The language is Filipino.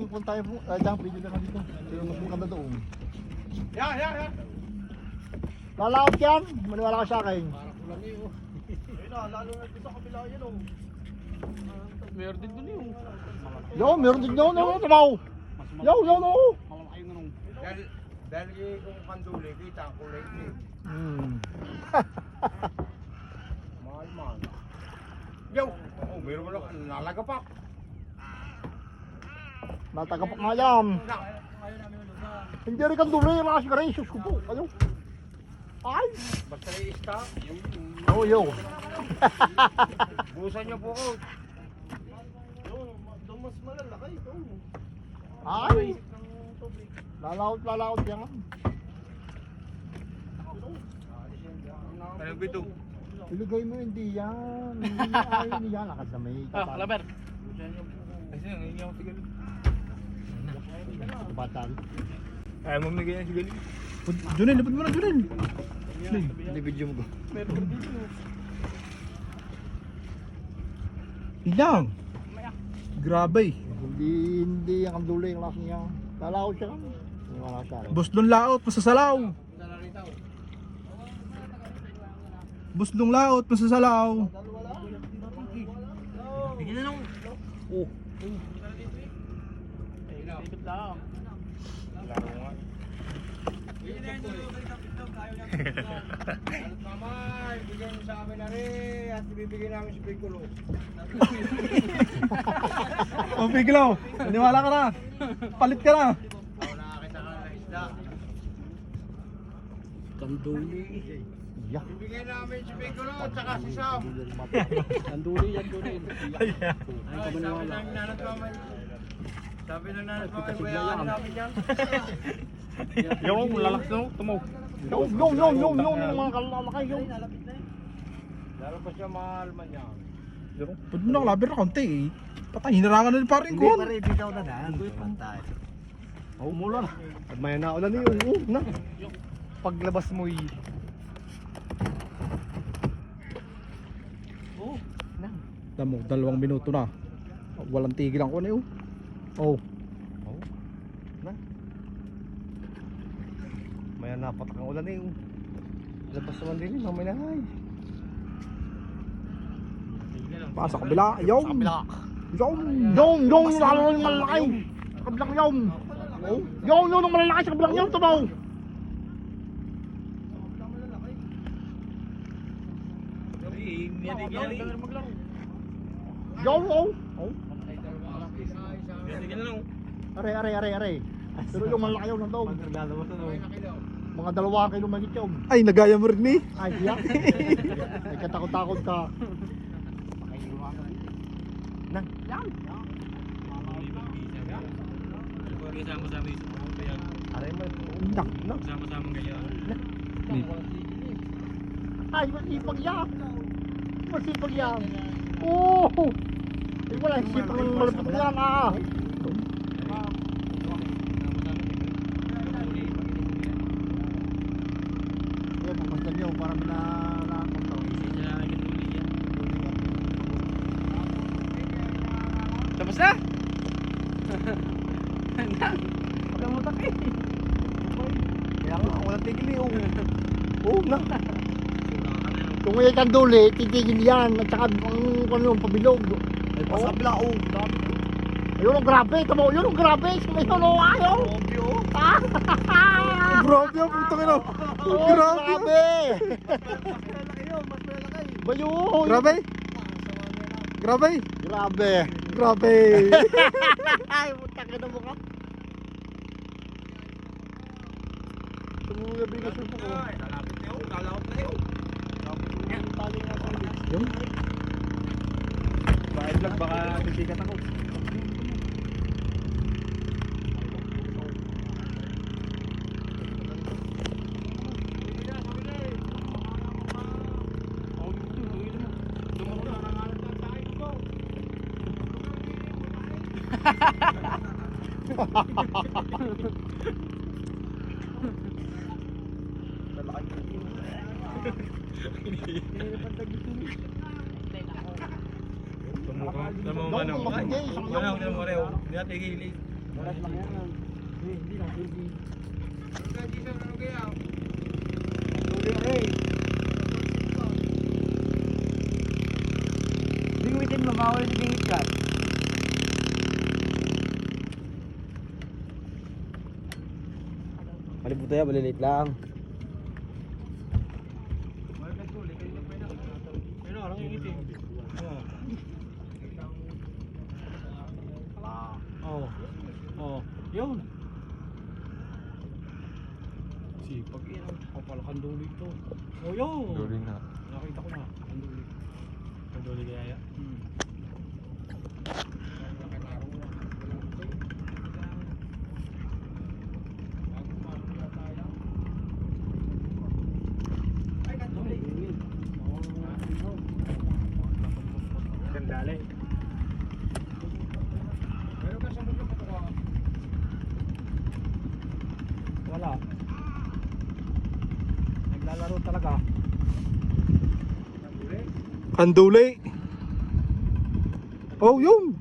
punta tayo po. Diyan, pwede na dito. Pero mas maganda doon. Yan. Lalaot yan. Maniwala ka sa akin. Parang kulang eh oh. Ayun na, lalo na dito sa kabila yan oh. Meron din dun yung. Yo, meron din doon. Ano, tabaw. Yo, no. Malalaki nga nung. Dahil kung kanduli, kita ang kulay eh. Mahal man. Yo! Oh, meron mo lang, nalaga pa. Natagapak nga yan. Hindi rin kang duli. Lakas ka rin. Sus ko po. Ano? Ay. Basta i-ista. Oh, yo. Busan niyo po ko. Doon mas malalaki ito. Ay. Lalaot yan. Ano bito? Ilagay mo hindi yan. Hindi yan. Lakas na may. Kalaber. Ay, siya, hindi ako tigal. Batal. Ayaw mo nagay yan si Gali. Junel, lapit mo na Junel. Hindi video mo ko. Meron ka dito. Ilang. Grabe. Hindi yan ang duli. Lakas niya. Lalaot siya. Wala siya. Busdong laot, masasalaw. Busdong laot, masasalaw. Bigyan na lang. Oh. Ikot lang. Laro nga. Mamay, bigyan mo sa amin na rin at ibibigyan namin si Piccolo. O Piglaw, naniwala ka na. Palit ka na. Ako nakakita ka ng isda. Kanduli. Yeah. Ibigyan namin si Piccolo at saka si Sam. Kanduli. Sabi ng nanat mamay, bayaan namin yan. Yung lalak no, tumaw. Yung mga kalalakay yung. Lalo pa siya mahal man yan. Pwede mo na kalaber na konti eh. Patay, hinarangan na ni paring ko. bitaw na daan. Oh, mula na. At may naulan niyo. Oh, na. Paglabas mo Tamo, 2 minuto na. Walang tigil ang kuno. Oh. Na. May napatak ang ulan eh. Labas naman din eh, mamay na ay. Pa sa kabila. Yung. Yung lalo yung malalaki. Sa kabilang yung. Oh, yung malalaki sa kabilang yung tabaw. Yung oh. Are. Pero yung malaki yung nandoon. Mga 2 kilo magit yung. Ay, nagaya mo rin eh. Ay, siya. Ay, katakot-takot ka. Nang, yan. Sama-sama yung yan. Aray mo. Sama-sama ganyan. Ay, masipag yan. Oh! Ay, wala, sipag ng malapit yan ah. Ay, pamastan niyo, parang nakakataw. Tapos na? Kamutak eh. Kaya nga, walang tigil eh. Oh, na. Kung may kanduli, titigil yan. At saka ang pabilog. Ay, pasabla, oh. Ayun ang grabe, tamo. Yun ang grabe. Ayun, oh, ayaw. Grabe ang putang ina. Oh, Grabe. Bayo. Grabe. Ay, putak na mo ka. Tumuya bigas mo ko. Lalapit na yun. Lalapit na yun. Yung. Baka vlog, baka titikat ako. Tumuka. Tama mo manong. Manong, tama mo rin. Hindi natin hili. Kalat lang yan. Hindi lang, hindi. Tuloy rin. Bingwitin mo, bawal yung bingwit ka. Kalibutan yan, maliliit lang. Ayun, lang yung itim. Oh. Oh. Yun. Sipag yun. Kapal kanduli ito. Oh, yun. Kanduli na. Nakita ko na. Kanduli. Kanduli kaya yan. Gandali. Wala. Naglalaro talaga. Kanduli. Oh, yun.